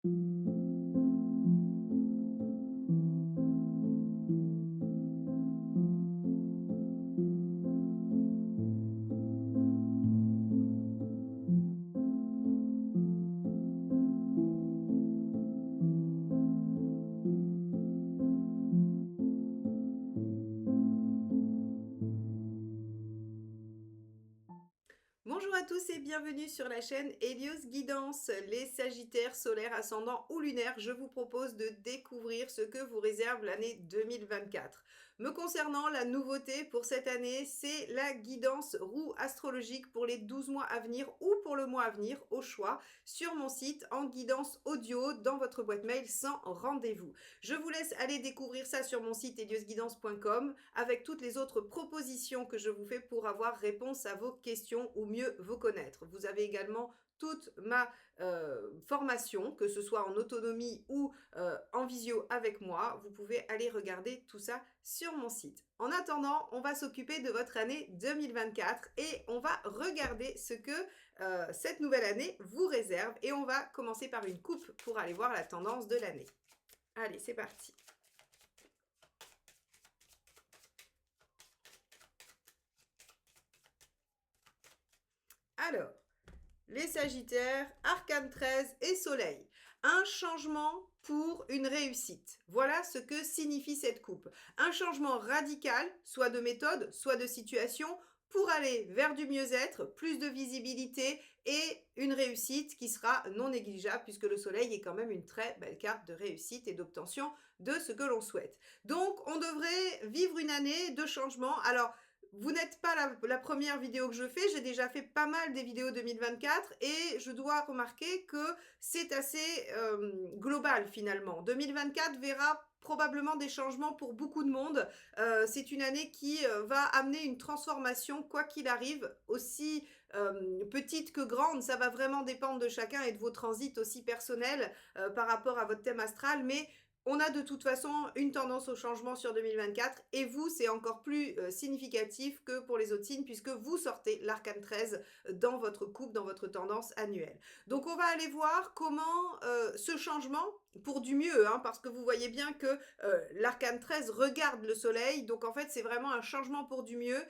Bonjour à tous et bienvenue sur la chaîne Hélios Guidance. Les Sagittaires solaires, ascendants ou lunaires, je vous propose de découvrir ce que vous réserve l'année 2024. Me concernant, la nouveauté pour cette année, c'est la guidance roue astrologique pour les 12 mois à venir ou pour le mois à venir, au choix, sur mon site en guidance audio dans votre boîte mail sans rendez-vous. Je vous laisse aller découvrir ça sur mon site heliosguidance.com avec toutes les autres propositions que je vous fais pour avoir réponse à vos questions ou mieux vous connaître. Vous avez également toute ma formation, que ce soit en autonomie ou en visio avec moi. Vous pouvez aller regarder tout ça sur mon site. En attendant, on va s'occuper de votre année 2024 et on va regarder ce que cette nouvelle année vous réserve. Et on va commencer par une coupe pour aller voir la tendance de l'année. Allez, c'est parti. Alors, les Sagittaires, Arcane 13 et Soleil. Un changement pour une réussite. Voilà ce que signifie cette coupe. Un changement radical, soit de méthode, soit de situation, pour aller vers du mieux-être, plus de visibilité et une réussite qui sera non négligeable puisque le Soleil est quand même une très belle carte de réussite et d'obtention de ce que l'on souhaite. Donc, on devrait vivre une année de changement. Alors, vous n'êtes pas la première vidéo que je fais, j'ai déjà fait pas mal des vidéos 2024 et je dois remarquer que c'est assez global finalement. 2024 verra probablement des changements pour beaucoup de monde. C'est une année qui va amener une transformation quoi qu'il arrive, aussi petite que grande. Ça va vraiment dépendre de chacun et de vos transits aussi personnels par rapport à votre thème astral, mais on a de toute façon une tendance au changement sur 2024 et vous, c'est encore plus significatif que pour les autres signes puisque vous sortez l'arcane 13 dans votre coupe, dans votre tendance annuelle. Donc on va aller voir comment ce changement, pour du mieux, hein, parce que vous voyez bien que l'arcane 13 regarde le soleil, donc en fait c'est vraiment un changement pour du mieux.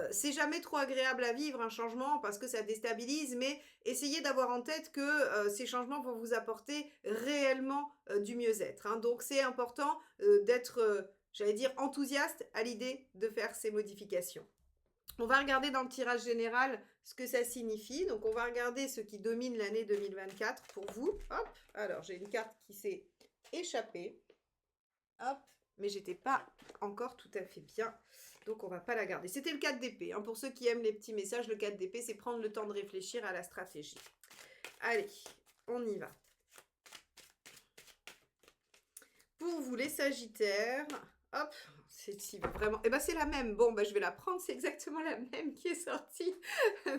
C'est jamais trop agréable à vivre un changement parce que ça déstabilise, mais essayez d'avoir en tête que ces changements vont vous apporter réellement du mieux-être, hein. Donc c'est important d'être, j'allais dire, enthousiaste à l'idée de faire ces modifications. On va regarder dans le tirage général ce que ça signifie. Donc on va regarder ce qui domine l'année 2024 pour vous. Hop, alors j'ai une carte qui s'est échappée. Hop, mais j'étais pas encore tout à fait bien. Donc on va pas la garder. C'était le 4 d'épée. Hein. Pour ceux qui aiment les petits messages, le 4 d'épée, c'est prendre le temps de réfléchir à la stratégie. Allez, on y va. Pour vous les Sagittaires, hop, c'est vraiment. Eh ben c'est la même. Bon, ben je vais la prendre. C'est exactement la même qui est sortie.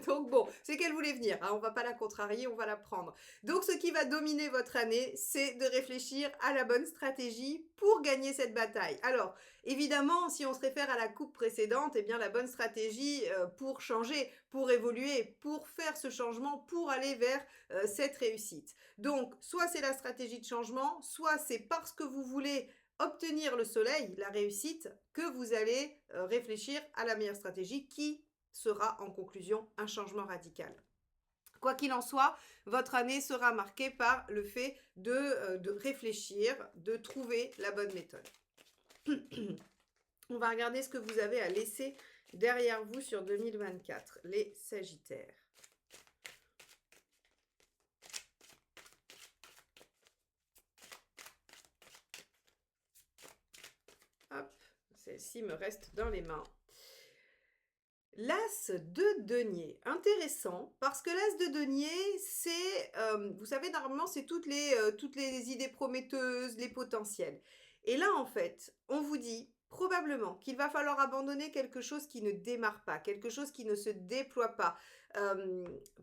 Donc bon, c'est qu'elle voulait venir. Hein, on va pas la contrarier, on va la prendre. Donc ce qui va dominer votre année, c'est de réfléchir à la bonne stratégie pour gagner cette bataille. Alors évidemment, si on se réfère à la coupe précédente, eh bien la bonne stratégie pour changer, pour évoluer, pour faire ce changement, pour aller vers cette réussite. Donc soit c'est la stratégie de changement, soit c'est parce que vous voulez obtenir le soleil, la réussite, que vous allez réfléchir à la meilleure stratégie qui sera en conclusion un changement radical. Quoi qu'il en soit, votre année sera marquée par le fait de réfléchir, de trouver la bonne méthode. On va regarder ce que vous avez à laisser derrière vous sur 2024, les Sagittaires. Hop, celle-ci me reste dans les mains. L'as de denier, intéressant, parce que l'as de denier, c'est, vous savez, normalement, c'est toutes les idées prometteuses, les potentiels. Et là, en fait, on vous dit probablement qu'il va falloir abandonner quelque chose qui ne démarre pas, quelque chose qui ne se déploie pas.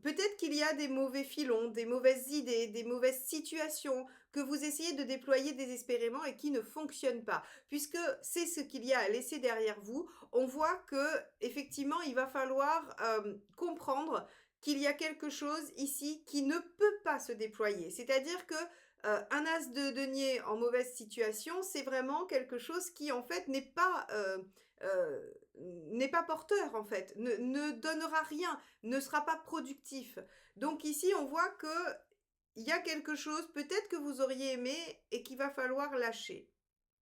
Peut-être qu'il y a des mauvais filons, des mauvaises idées, des mauvaises situations que vous essayez de déployer désespérément et qui ne fonctionnent pas. Puisque c'est ce qu'il y a à laisser derrière vous, on voit que effectivement il va falloir comprendre qu'il y a quelque chose ici qui ne peut pas se déployer. C'est-à-dire que Un as de denier en mauvaise situation, c'est vraiment quelque chose qui, en fait, n'est pas porteur, en fait, ne donnera rien, ne sera pas productif. Donc ici, on voit que il y a quelque chose peut-être que vous auriez aimé et qu'il va falloir lâcher.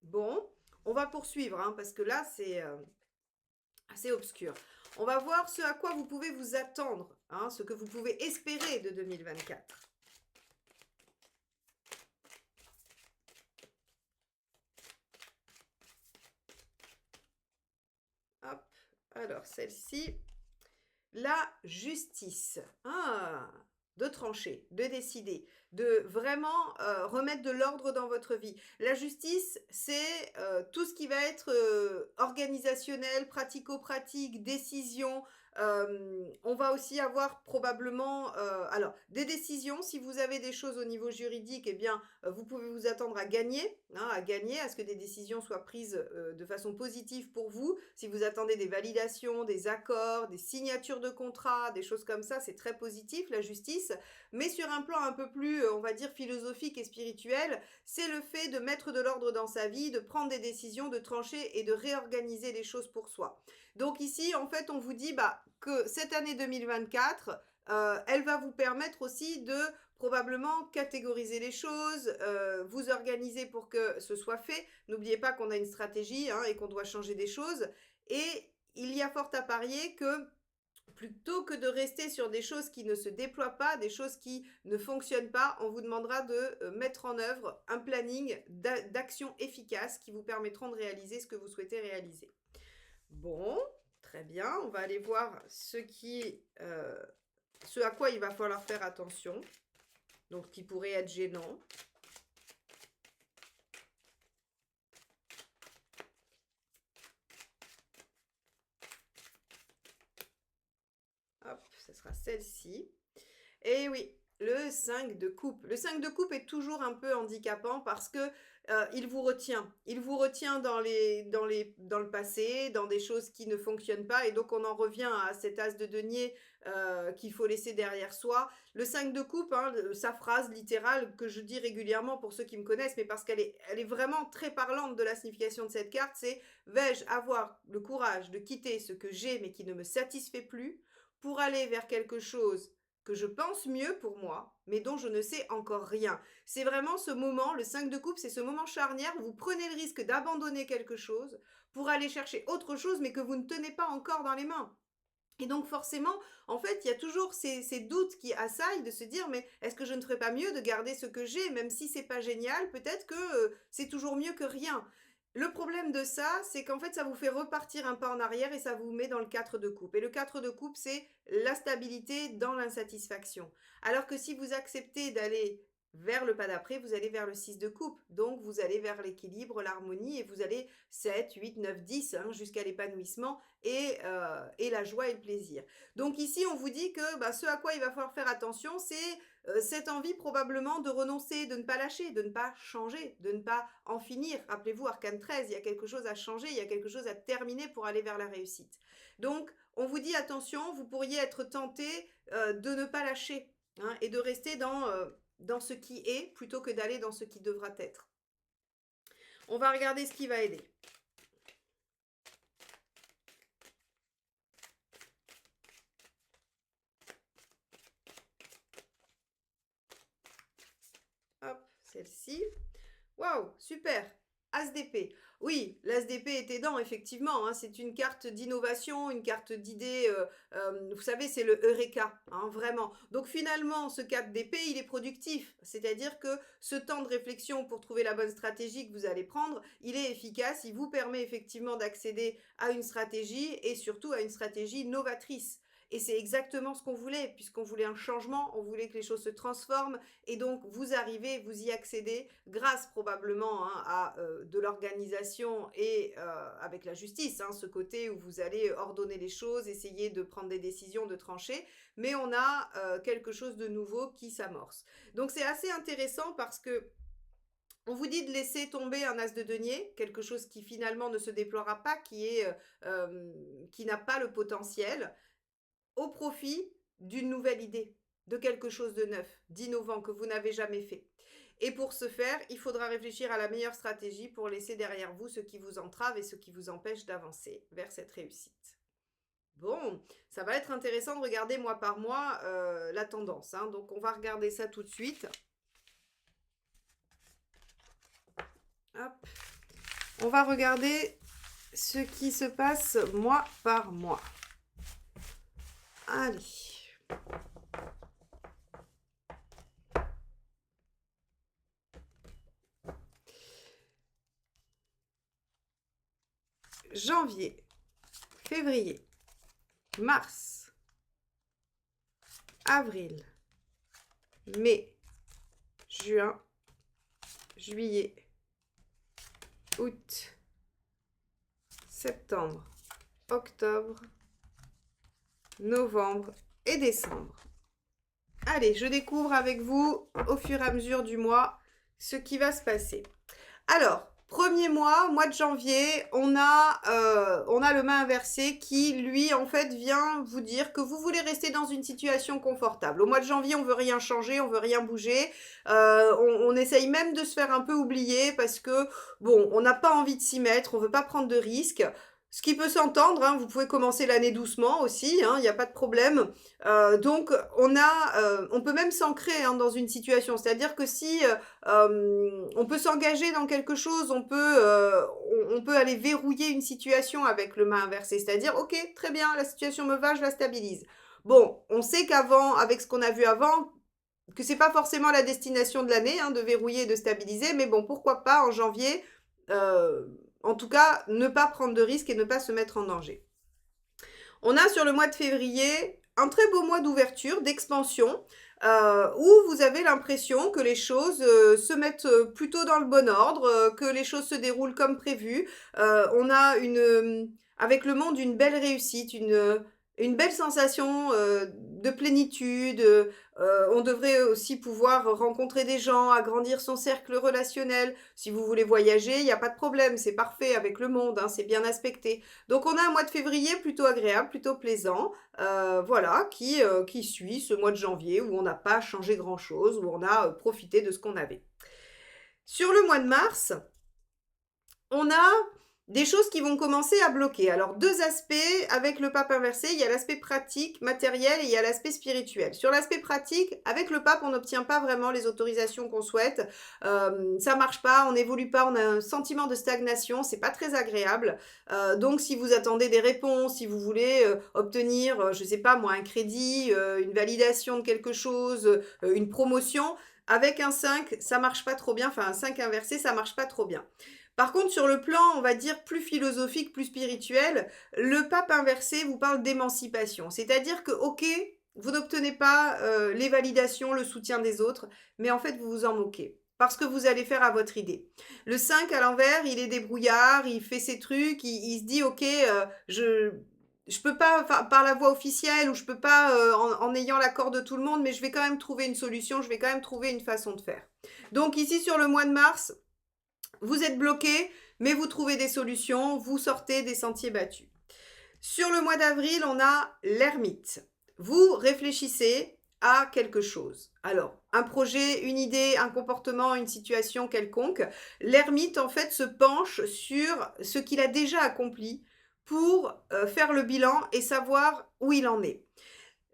Bon, on va poursuivre, hein, parce que là, c'est assez obscur. On va voir ce à quoi vous pouvez vous attendre, hein, ce que vous pouvez espérer de 2024. Hop, alors celle-ci, la justice. Ah, de trancher, de décider, de vraiment remettre de l'ordre dans votre vie. La justice, c'est tout ce qui va être organisationnel, pratico-pratique, décision. On va aussi avoir probablement, alors, des décisions. Si vous avez des choses au niveau juridique, eh bien, vous pouvez vous attendre à gagner, hein, à ce que des décisions soient prises de façon positive pour vous. Si vous attendez des validations, des accords, des signatures de contrats, des choses comme ça, c'est très positif, la justice. Mais sur un plan un peu plus, on va dire, philosophique et spirituel, c'est le fait de mettre de l'ordre dans sa vie, de prendre des décisions, de trancher et de réorganiser les choses pour soi. Donc ici, en fait, on vous dit que cette année 2024, elle va vous permettre aussi de probablement catégoriser les choses, vous organiser pour que ce soit fait. N'oubliez pas qu'on a une stratégie, hein, et qu'on doit changer des choses. Et il y a fort à parier que plutôt que de rester sur des choses qui ne se déploient pas, des choses qui ne fonctionnent pas, on vous demandera de mettre en œuvre un planning d'actions efficaces qui vous permettront de réaliser ce que vous souhaitez réaliser. Bon, très bien, on va aller voir ce à quoi il va falloir faire attention, donc qui pourrait être gênant. Hop, ce sera celle-ci. Et oui, le 5 de coupe. Le 5 de coupe est toujours un peu handicapant parce que il vous retient. Il vous retient dans le passé, dans des choses qui ne fonctionnent pas. Et donc, on en revient à cet as de denier qu'il faut laisser derrière soi. Le 5 de coupe, hein, sa phrase littérale que je dis régulièrement pour ceux qui me connaissent, mais parce elle est vraiment très parlante de la signification de cette carte, c'est « Vais-je avoir le courage de quitter ce que j'ai mais qui ne me satisfait plus pour aller vers quelque chose que je pense mieux pour moi, mais dont je ne sais encore rien. » C'est vraiment ce moment, le 5 de coupe, c'est ce moment charnière où vous prenez le risque d'abandonner quelque chose pour aller chercher autre chose, mais que vous ne tenez pas encore dans les mains. Et donc forcément, en fait, il y a toujours ces doutes qui assaillent de se dire, mais est-ce que je ne ferais pas mieux de garder ce que j'ai, même si c'est pas génial, peut-être que c'est toujours mieux que rien. Le problème de ça, c'est qu'en fait, ça vous fait repartir un pas en arrière et ça vous met dans le 4 de coupe. Et le 4 de coupe, c'est la stabilité dans l'insatisfaction. Alors que si vous acceptez d'aller vers le pas d'après, vous allez vers le 6 de coupe. Donc, vous allez vers l'équilibre, l'harmonie et vous allez 7, 8, 9, 10, hein, jusqu'à l'épanouissement et la joie et le plaisir. Donc ici, on vous dit que ce à quoi il va falloir faire attention, c'est cette envie probablement de renoncer, de ne pas lâcher, de ne pas changer, de ne pas en finir. Rappelez-vous, Arcane 13, il y a quelque chose à changer, il y a quelque chose à terminer pour aller vers la réussite. Donc, on vous dit attention, vous pourriez être tenté de ne pas lâcher, hein, et de rester dans ce qui est plutôt que d'aller dans ce qui devra être. On va regarder ce qui va aider. Hop, celle-ci. Waouh, super. As d'épée. Oui, l'as d'épée est aidant, effectivement, hein, c'est une carte d'innovation, une carte d'idées. Vous savez, c'est le Eureka, hein, vraiment. Donc finalement, ce 4 d'épée, il est productif. C'est-à-dire que ce temps de réflexion pour trouver la bonne stratégie que vous allez prendre, il est efficace. Il vous permet effectivement d'accéder à une stratégie et surtout à une stratégie novatrice. Et c'est exactement ce qu'on voulait, puisqu'on voulait un changement, on voulait que les choses se transforment, et donc vous arrivez, vous y accédez, grâce probablement, hein, à de l'organisation et avec la justice, hein, ce côté où vous allez ordonner les choses, essayer de prendre des décisions, de trancher, mais on a quelque chose de nouveau qui s'amorce. Donc c'est assez intéressant parce que on vous dit de laisser tomber un as de denier, quelque chose qui finalement ne se déploiera pas, qui n'a pas le potentiel, au profit d'une nouvelle idée, de quelque chose de neuf, d'innovant que vous n'avez jamais fait. Et pour ce faire, il faudra réfléchir à la meilleure stratégie pour laisser derrière vous ce qui vous entrave et ce qui vous empêche d'avancer vers cette réussite. Bon, ça va être intéressant de regarder mois par mois la tendance, hein. Donc, on va regarder ça tout de suite. Hop. On va regarder ce qui se passe mois par mois. Allez. Janvier, février, mars, avril, mai, juin, juillet, août, septembre, octobre, novembre et décembre. Allez, je découvre avec vous au fur et à mesure du mois ce qui va se passer. Alors, premier mois, mois de janvier, on a le main inversé qui, lui, en fait, vient vous dire que vous voulez rester dans une situation confortable. Au mois de janvier, on veut rien changer, on veut rien bouger. On essaye même de se faire un peu oublier parce que, bon, on n'a pas envie de s'y mettre, on veut pas prendre de risques. Ce qui peut s'entendre, hein, vous pouvez commencer l'année doucement aussi, il n'y a pas de problème. Donc, on peut même s'ancrer hein, dans une situation. C'est-à-dire que si on peut s'engager dans quelque chose, on peut aller verrouiller une situation avec le main inversé. C'est-à-dire, ok, très bien, la situation me va, je la stabilise. Bon, on sait qu'avant, avec ce qu'on a vu avant, que c'est pas forcément la destination de l'année, hein, de verrouiller et de stabiliser, mais bon, pourquoi pas en janvier en tout cas, ne pas prendre de risques et ne pas se mettre en danger. On a sur le mois de février un très beau mois d'ouverture, d'expansion, où vous avez l'impression que les choses se mettent plutôt dans le bon ordre, que les choses se déroulent comme prévu. On a avec le monde une belle réussite, une belle sensation de plénitude. On devrait aussi pouvoir rencontrer des gens, agrandir son cercle relationnel. Si vous voulez voyager, il n'y a pas de problème, c'est parfait avec le monde, hein, c'est bien aspecté. Donc on a un mois de février plutôt agréable, plutôt plaisant, voilà, qui suit ce mois de janvier où on n'a pas changé grand-chose, où on a profité de ce qu'on avait. Sur le mois de mars, on a des choses qui vont commencer à bloquer. Alors, deux aspects avec le pape inversé. Il y a l'aspect pratique, matériel, et il y a l'aspect spirituel. Sur l'aspect pratique, avec le pape, on n'obtient pas vraiment les autorisations qu'on souhaite. Ça marche pas, on n'évolue pas, on a un sentiment de stagnation, c'est pas très agréable. Donc, si vous attendez des réponses, si vous voulez obtenir, je sais pas moi, un crédit, une validation de quelque chose, une promotion, avec un 5, ça marche pas trop bien. Enfin, un 5 inversé, ça marche pas trop bien. Par contre, sur le plan, on va dire, plus philosophique, plus spirituel, le pape inversé vous parle d'émancipation. C'est-à-dire que, ok, vous n'obtenez pas les validations, le soutien des autres, mais en fait, vous vous en moquez. Parce que vous allez faire à votre idée. Le 5, à l'envers, il est débrouillard, il fait ses trucs, il se dit, ok, je peux pas par la voie officielle ou je peux pas en ayant l'accord de tout le monde, mais je vais quand même trouver une solution, je vais quand même trouver une façon de faire. Donc ici, sur le mois de mars, vous êtes bloqué, mais vous trouvez des solutions, vous sortez des sentiers battus. Sur le mois d'avril, on a l'ermite. Vous réfléchissez à quelque chose. Alors, un projet, une idée, un comportement, une situation quelconque. L'ermite, en fait, se penche sur ce qu'il a déjà accompli pour faire le bilan et savoir où il en est.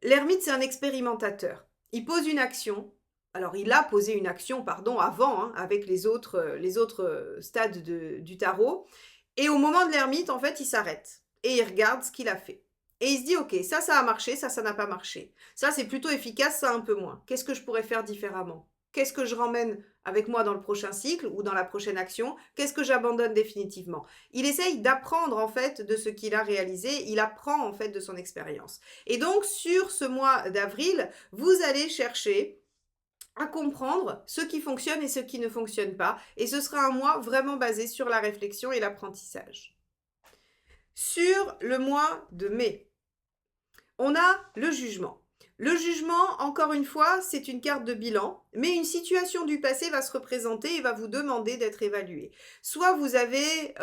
L'ermite, c'est un expérimentateur. Il pose une action. Alors, il a posé une action, avant, hein, avec les autres stades du tarot. Et au moment de l'ermite, en fait, il s'arrête. Et il regarde ce qu'il a fait. Et il se dit, ok, ça a marché, ça n'a pas marché. Ça, c'est plutôt efficace, ça un peu moins. Qu'est-ce que je pourrais faire différemment ? Qu'est-ce que je ramène avec moi dans le prochain cycle ou dans la prochaine action? Qu'est-ce que j'abandonne définitivement? Il essaye d'apprendre en fait de ce qu'il a réalisé, il apprend en fait de son expérience. Et donc sur ce mois d'avril, vous allez chercher à comprendre ce qui fonctionne et ce qui ne fonctionne pas. Et ce sera un mois vraiment basé sur la réflexion et l'apprentissage. Sur le mois de mai, on a le jugement. Le jugement, encore une fois, c'est une carte de bilan, mais une situation du passé va se représenter et va vous demander d'être évalué. Soit vous avez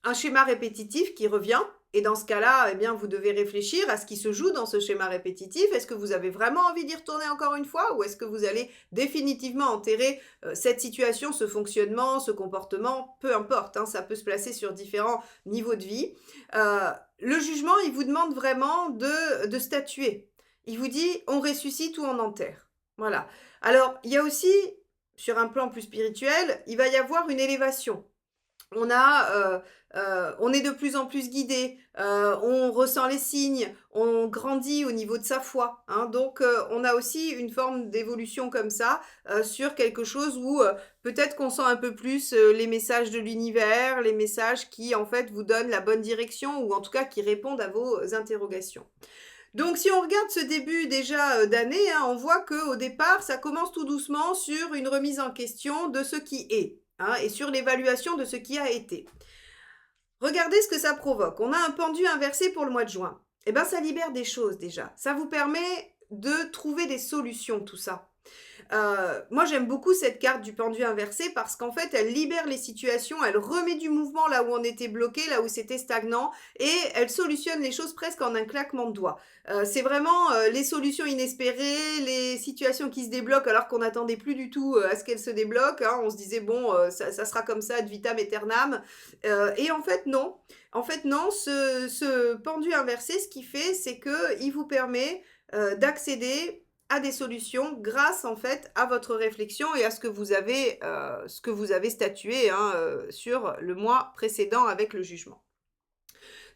un schéma répétitif qui revient, Et dans ce cas-là, eh bien, vous devez réfléchir à ce qui se joue dans ce schéma répétitif. Est-ce que vous avez vraiment envie d'y retourner encore une fois ou est-ce que vous allez définitivement enterrer cette situation, ce fonctionnement, ce comportement, peu importe, hein, ça peut se placer sur différents niveaux de vie. Le jugement, il vous demande vraiment de statuer. Il vous dit, on ressuscite ou on enterre. Voilà. Alors, il y a aussi, sur un plan plus spirituel, il va y avoir une élévation. On est de plus en plus guidé, on ressent les signes, on grandit au niveau de sa foi, hein. Donc on a aussi une forme d'évolution comme ça, sur quelque chose où, peut-être qu'on sent un peu plus, les messages de l'univers, les messages qui, en fait, vous donnent la bonne direction ou en tout cas qui répondent à vos interrogations. Donc si on regarde ce début déjà, d'année, hein, on voit qu'au départ, ça commence tout doucement sur une remise en question de ce qui est, hein, et sur l'évaluation de ce qui a été. Regardez ce que ça provoque. On a un pendu inversé pour le mois de juin. Eh bien, ça libère des choses déjà. Ça vous permet de trouver des solutions, tout ça. Moi, j'aime beaucoup cette carte du pendu inversé parce qu'en fait, elle libère les situations, elle remet du mouvement là où on était bloqué, là où c'était stagnant, et elle solutionne les choses presque en un claquement de doigts. C'est vraiment les solutions inespérées, les situations qui se débloquent alors qu'on n'attendait plus du tout à ce qu'elles se débloquent, hein. On se disait, bon, ça sera comme ça, ad vitam aeternam. Et en fait, non. En fait, non, ce pendu inversé, ce qu'il fait, c'est qu'il vous permet d'accéder à des solutions grâce en fait à votre réflexion et à ce que vous avez statué, hein, sur le mois précédent avec le jugement.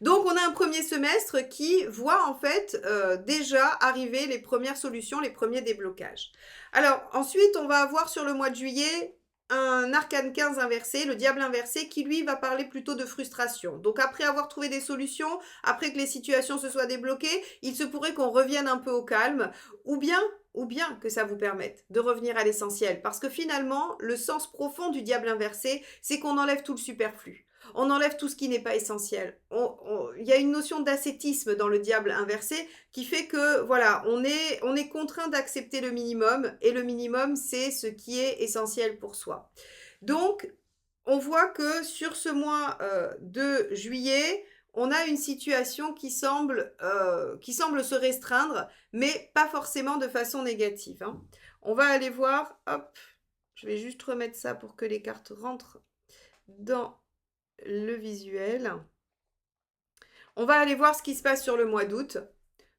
Donc on a un premier semestre qui voit en fait déjà arriver les premières solutions, les premiers déblocages. Alors ensuite on va avoir sur le mois de juillet un arcane 15 inversé, le diable inversé, qui lui va parler plutôt de frustration. Donc après avoir trouvé des solutions, après que les situations se soient débloquées, il se pourrait qu'on revienne un peu au calme, ou bien que ça vous permette de revenir à l'essentiel. Parce que finalement, le sens profond du diable inversé, c'est qu'on enlève tout le superflu. On enlève tout ce qui n'est pas essentiel. Il y a une notion d'ascétisme dans le diable inversé qui fait que, voilà, on est contraint d'accepter le minimum, et le minimum, c'est ce qui est essentiel pour soi. Donc, on voit que sur ce mois de juillet, on a une situation qui semble se restreindre, mais pas forcément de façon négative, hein. On va aller voir, hop, je vais juste remettre ça pour que les cartes rentrent dans le visuel. On va aller voir ce qui se passe sur le mois d'août.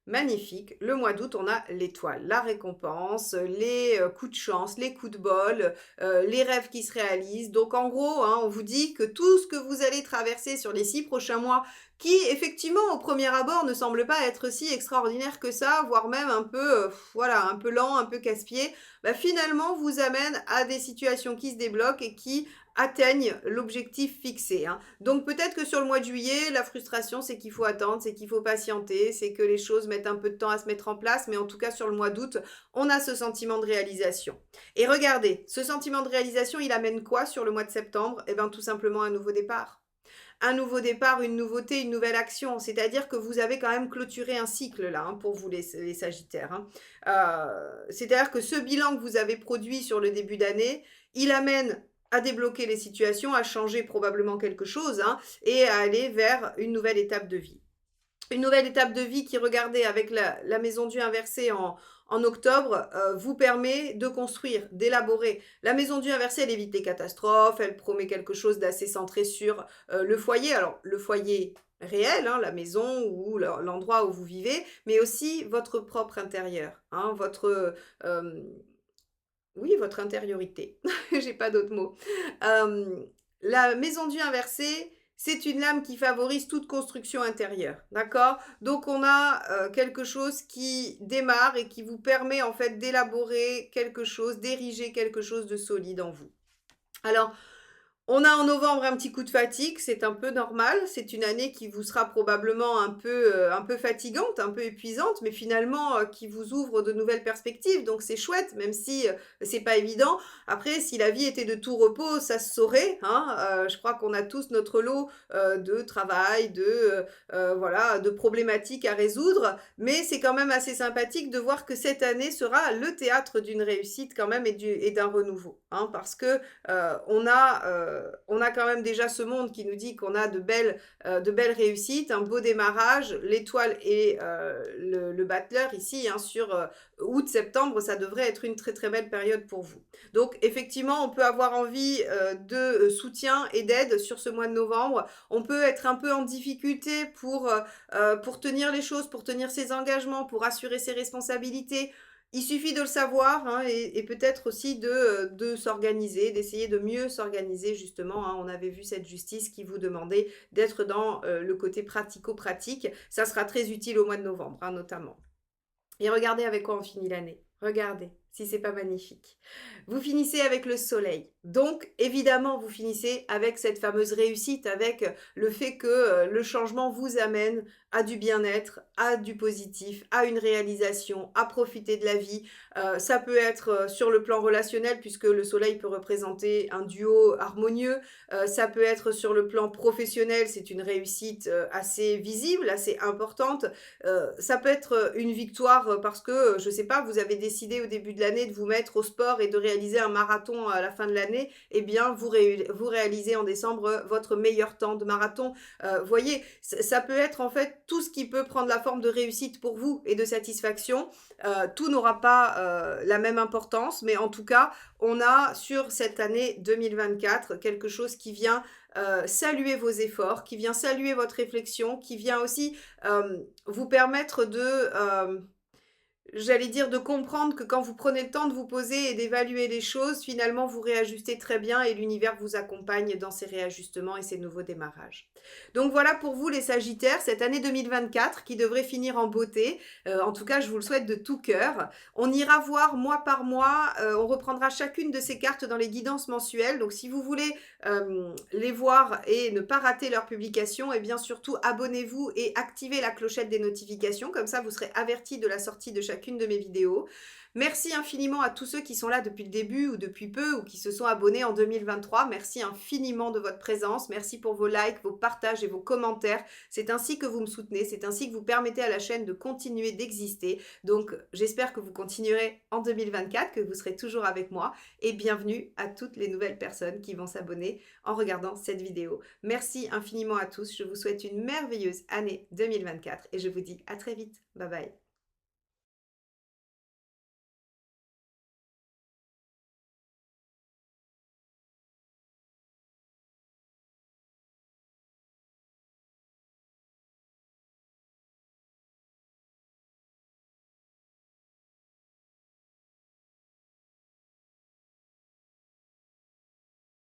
Magnifique. Le mois d'août, on a l'étoile, la récompense, les coups de chance, les coups de bol, les rêves qui se réalisent. Donc en gros, hein, on vous dit que tout ce que vous allez traverser sur les 6 prochains mois, qui effectivement au premier abord ne semble pas être si extraordinaire que ça, voire même un peu, voilà, un peu lent, un peu casse-pied, bah, finalement vous amène à des situations qui se débloquent et qui atteignent l'objectif fixé, hein. Donc peut-être que sur le mois de juillet, la frustration, c'est qu'il faut attendre, c'est qu'il faut patienter, c'est que les choses mettent un peu de temps à se mettre en place, mais en tout cas sur le mois d'août, on a ce sentiment de réalisation. Et regardez, ce sentiment de réalisation, il amène quoi sur le mois de septembre? Eh bien tout simplement un nouveau départ. Un nouveau départ, une nouveauté, une nouvelle action. C'est-à-dire que vous avez quand même clôturé un cycle là, hein, pour vous les Sagittaires, hein. C'est-à-dire que ce bilan que vous avez produit sur le début d'année, il amène à débloquer les situations, à changer probablement quelque chose, hein, et à aller vers une nouvelle étape de vie. Une nouvelle étape de vie qui, regardez, avec la maison Dieu inversée en octobre, vous permet de construire, d'élaborer. La maison Dieu inversée, elle évite les catastrophes, elle promet quelque chose d'assez centré sur le foyer. Alors, le foyer réel, hein, la maison ou l'endroit où vous vivez, mais aussi votre propre intérieur, hein, votre intériorité. J'ai pas d'autres mots. La maison Dieu inversée, c'est une lame qui favorise toute construction intérieure, d'accord? Donc on a quelque chose qui démarre et qui vous permet en fait d'élaborer quelque chose, d'ériger quelque chose de solide en vous. Alors, on a en novembre un petit coup de fatigue, c'est un peu normal. C'est une année qui vous sera probablement un peu fatigante, un peu épuisante, mais finalement qui vous ouvre de nouvelles perspectives. Donc c'est chouette, même si c'est pas évident. Après, si la vie était de tout repos, ça se saurait, hein. Je crois qu'on a tous notre lot de travail, voilà, de problématiques à résoudre. Mais c'est quand même assez sympathique de voir que cette année sera le théâtre d'une réussite quand même et d'un renouveau, hein, parce que on a on a quand même déjà ce monde qui nous dit qu'on a de belles réussites, un beau démarrage, l'étoile et le battleur ici, hein, sur août-septembre, ça devrait être une très très belle période pour vous. Donc effectivement, on peut avoir envie de soutien et d'aide sur ce mois de novembre. On peut être un peu en difficulté pour tenir les choses, pour tenir ses engagements, pour assurer ses responsabilités. Il suffit de le savoir, hein, et peut-être aussi de s'organiser, d'essayer de mieux s'organiser justement, hein. On avait vu cette justice qui vous demandait d'être dans le côté pratico-pratique. Ça sera très utile au mois de novembre, hein, notamment. Et regardez avec quoi on finit l'année. Regardez, si c'est pas magnifique. Vous finissez avec le soleil. Donc, évidemment, vous finissez avec cette fameuse réussite, avec le fait que le changement vous amène à du bien-être, à du positif, à une réalisation, à profiter de la vie. Ça peut être sur le plan relationnel, puisque le soleil peut représenter un duo harmonieux. Ça peut être sur le plan professionnel, c'est une réussite assez visible, assez importante. Ça peut être une victoire parce que, je sais pas, vous avez décidé au début de l'année de vous mettre au sport et de réaliser un marathon à la fin de l'année. Eh bien, vous réalisez en décembre votre meilleur temps de marathon. Voyez, ça peut être en fait tout ce qui peut prendre la forme de réussite pour vous et de satisfaction. Tout n'aura pas la même importance, mais en tout cas, on a sur cette année 2024 quelque chose qui vient saluer vos efforts, qui vient saluer votre réflexion, qui vient aussi vous permettre j'allais dire de comprendre que quand vous prenez le temps de vous poser et d'évaluer les choses, finalement vous réajustez très bien et l'univers vous accompagne dans ces réajustements et ces nouveaux démarrages. Donc voilà pour vous les Sagittaires, cette année 2024 qui devrait finir en beauté. En tout cas, je vous le souhaite de tout cœur. On ira voir mois par mois, on reprendra chacune de ces cartes dans les guidances mensuelles. Donc si vous voulez les voir et ne pas rater leur publication, et bien surtout abonnez-vous et activez la clochette des notifications, comme ça vous serez averti de la sortie de chacune de mes vidéos. Merci infiniment à tous ceux qui sont là depuis le début ou depuis peu ou qui se sont abonnés en 2023. Merci infiniment de votre présence. Merci pour vos likes, vos partages et vos commentaires. C'est ainsi que vous me soutenez. C'est ainsi que vous permettez à la chaîne de continuer d'exister. Donc, j'espère que vous continuerez en 2024, que vous serez toujours avec moi. Et bienvenue à toutes les nouvelles personnes qui vont s'abonner en regardant cette vidéo. Merci infiniment à tous. Je vous souhaite une merveilleuse année 2024 et je vous dis à très vite. Bye bye.